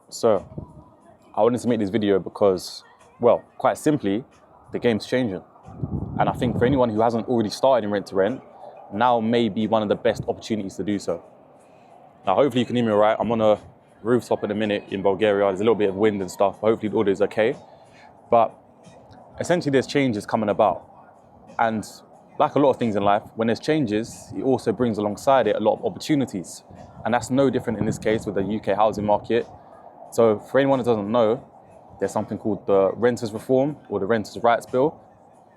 So I wanted to make this video because, well, quite simply, the game's changing. And I think for anyone who hasn't already started in rent to rent, now may be one of the best opportunities to do so. Now, hopefully you can hear me all right. I'm on a rooftop in a minute in Bulgaria. There's a little bit of wind and stuff. Hopefully the audio is okay. But essentially there's changes coming about. And like a lot of things in life, when there's changes, it also brings alongside it a lot of opportunities. And that's no different in this case with the UK housing market. So for anyone that doesn't know, there's something called the Renters Reform or the Renters' Rights Bill.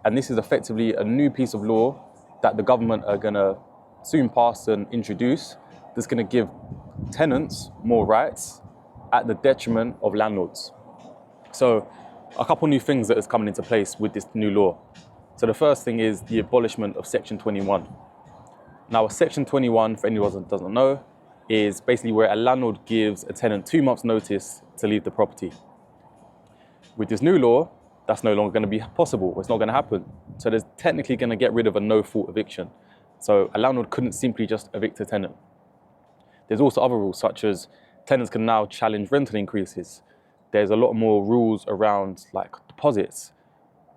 And this is effectively a new piece of law that the government are going to soon pass and introduce that's going to give tenants more rights at the detriment of landlords. So a couple new things that is coming into place with this new law. So the first thing is the abolishment of Section 21. Now, Section 21, for anyone that doesn't know, is basically where a landlord gives a tenant 2 months' notice to leave the property. With this new law, that's no longer going to be possible. It's not going to happen. So there's technically going to get rid of a no-fault eviction. So a landlord couldn't simply just evict a tenant. There's also other rules, such as tenants can now challenge rental increases. There's a lot more rules around like deposits.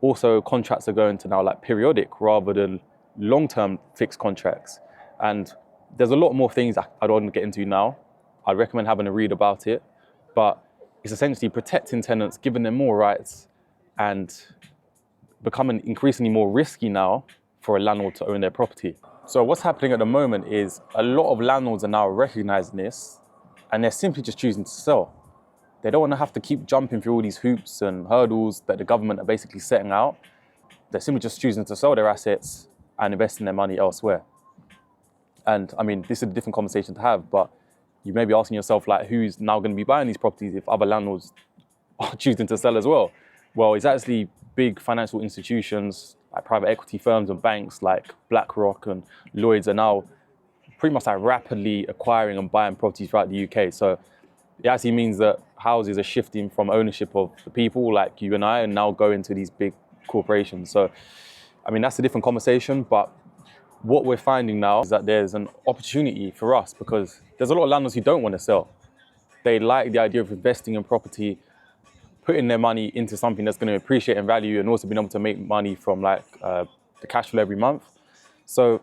Also, contracts are going to now like periodic rather than long-term fixed contracts. And there's a lot more things I don't want to get into now. I'd recommend having a read about it. But it's essentially protecting tenants, giving them more rights, and becoming increasingly more risky now for a landlord to own their property. So what's happening at the moment is a lot of landlords are now recognizing this, and they're simply just choosing to sell. They don't want to have to keep jumping through all these hoops and hurdles that the government are basically setting out. They're simply just choosing to sell their assets and investing their money elsewhere. And I mean, this is a different conversation to have, but you may be asking yourself, like, who's now going to be buying these properties if other landlords are choosing to sell as well? Well, it's actually big financial institutions like private equity firms and banks like BlackRock and Lloyds are now pretty much like rapidly acquiring and buying properties throughout the UK. So it actually means that houses are shifting from ownership of the people like you and I and now going to these big corporations. So, I mean, that's a different conversation, but what we're finding now is that there's an opportunity for us because there's a lot of landlords who don't want to sell. They like the idea of investing in property, putting their money into something that's going to appreciate in value and also being able to make money from like the cash flow every month. So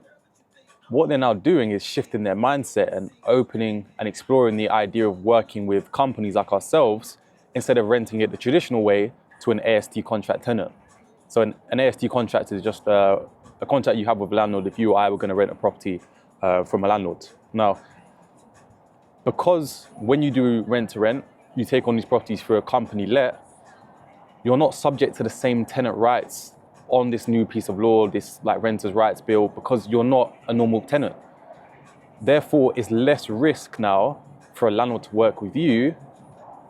what they're now doing is shifting their mindset and opening and exploring the idea of working with companies like ourselves instead of renting it the traditional way to an AST contract tenant. So an AST contract is just a contract you have with a landlord if you or I were going to rent a property from a landlord. Now, because when you do rent to rent, you take on these properties through a company let, you're not subject to the same tenant rights on this new piece of law, this like renters' rights bill, because you're not a normal tenant. Therefore, it's less risk now for a landlord to work with you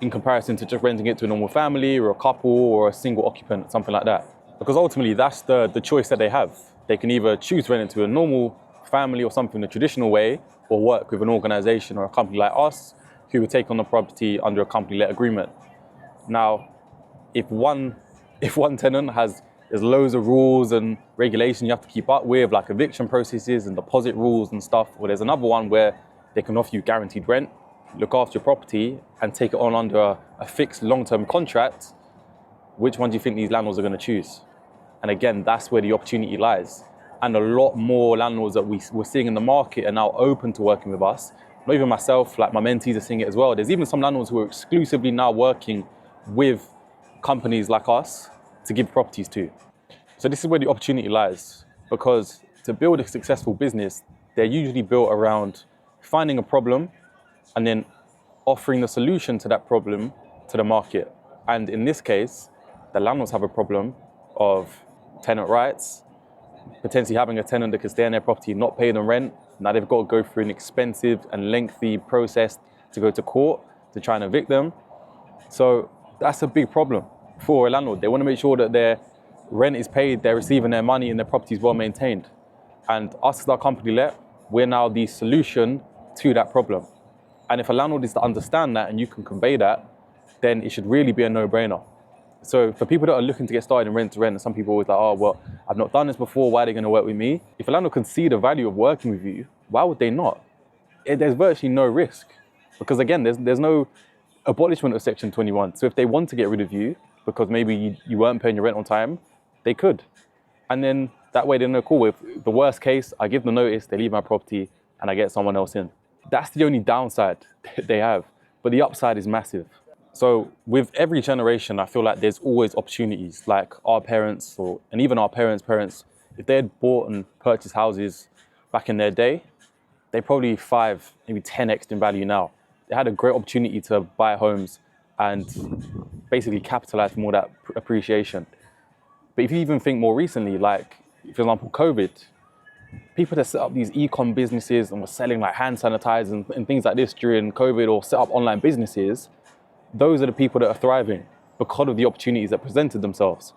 in comparison to just renting it to a normal family or a couple or a single occupant, something like that. Because ultimately, that's the choice that they have. They can either choose to rent it to a normal family or something the traditional way, or work with an organization or a company like us who would take on the property under a company-let agreement. Now, if one tenant there's loads of rules and regulations you have to keep up with, like eviction processes and deposit rules and stuff, or there's another one where they can offer you guaranteed rent, look after your property, and take it on under a fixed long-term contract, which one do you think these landlords are going to choose? And again, that's where the opportunity lies. And a lot more landlords that we're seeing in the market are now open to working with us. Not even myself, like my mentees are seeing it as well. There's even some landlords who are exclusively now working with companies like us to give properties to. So this is where the opportunity lies, because to build a successful business, they're usually built around finding a problem and then offering the solution to that problem to the market. And in this case, the landlords have a problem of tenant rights, potentially having a tenant that can stay in their property, not pay them rent. Now they've got to go through an expensive and lengthy process to go to court to try and evict them. So that's a big problem for a landlord. They want to make sure that their rent is paid, they're receiving their money and their property is well maintained. And us as our company let, we're now the solution to that problem. And if a landlord is to understand that and you can convey that, then it should really be a no-brainer. So for people that are looking to get started in rent to rent, and some people are always like, oh, well, I've not done this before, why are they going to work with me? If a landlord can see the value of working with you, why would they not? There's virtually no risk. Because again, there's no abolishment of Section 21. So if they want to get rid of you because maybe you weren't paying your rent on time, they could. And then that way they know, cool, if the worst case, I give the notice, they leave my property and I get someone else in. That's the only downside they have. But the upside is massive. So with every generation, I feel like there's always opportunities. Like our parents and even our parents, if they had bought and purchased houses back in their day, they probably 5, maybe 10x in value now. They had a great opportunity to buy homes and basically capitalize from all that appreciation. But if you even think more recently, like, for example, COVID, people that set up these e-com businesses and were selling like hand sanitizers and things like this during COVID, or set up online businesses, those are the people that are thriving because of the opportunities that presented themselves.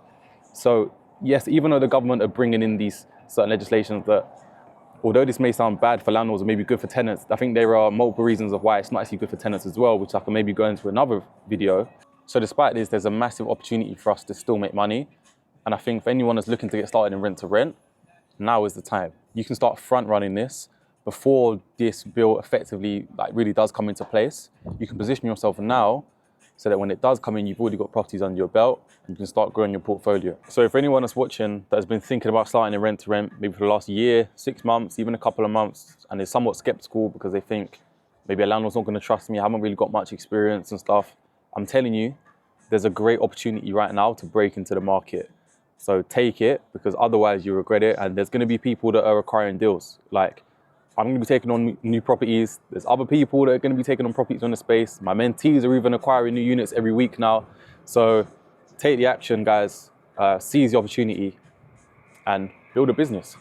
So yes, even though the government are bringing in these certain legislations that, although this may sound bad for landlords or maybe good for tenants, I think there are multiple reasons of why it's not actually good for tenants as well, which I can maybe go into another video. So despite this, there's a massive opportunity for us to still make money. And I think for anyone that's looking to get started in rent to rent, now is the time. You can start front running this before this bill effectively really does come into place. You can position yourself now so that when it does come in, you've already got properties under your belt and you can start growing your portfolio. So for anyone that's watching that has been thinking about starting in rent to rent, maybe for the last year, 6 months, even a couple of months, and is somewhat skeptical because they think maybe a landlord's not going to trust me, I haven't really got much experience and stuff, I'm telling you, there's a great opportunity right now to break into the market. So take it, because otherwise you regret it. And there's going to be people that are acquiring deals. Like, I'm going to be taking on new properties. There's other people that are going to be taking on properties on the space. My mentees are even acquiring new units every week now. So take the action, guys. Seize the opportunity and build a business.